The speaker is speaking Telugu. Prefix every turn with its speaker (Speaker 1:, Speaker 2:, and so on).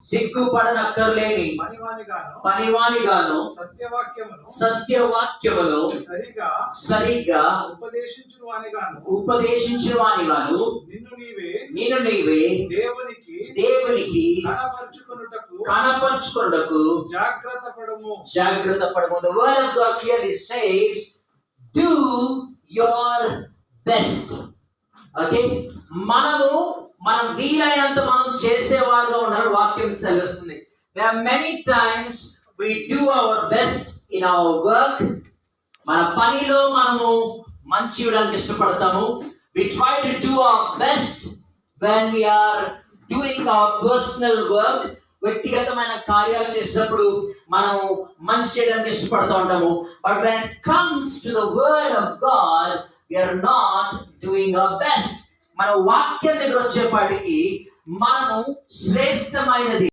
Speaker 1: సిగ్గుపడనక్కర్లేని పనివానిగాను సత్యవాక్యమును సరిగా ఉపదేశించు వానిగాను నిన్ను నీవే దేవునికి కనపరుచుకొనుటకు జాగ్రత్త పడము. The word of God clearly says, do your best. Okay, మనం వీలైనంత మనం చేసేవారుగా ఉండాలి. వాక్యం సెలవిస్తుంది. There are many times we do our best in our work. మన పనిలో మనము మంచి చేయడానికి ఇష్టపడతాము. We try to do our best when we are doing our personal work. వ్యక్తిగతమైన కార్యాలు చేసేటప్పుడు మనము మంచి చేయడానికి ఇష్టపడుతూ ఉంటాము. But when it comes to the word of God, we are not doing our best. మన వాక్యం దగ్గర వచ్చేపాటికి మనము శ్రేష్టమైనది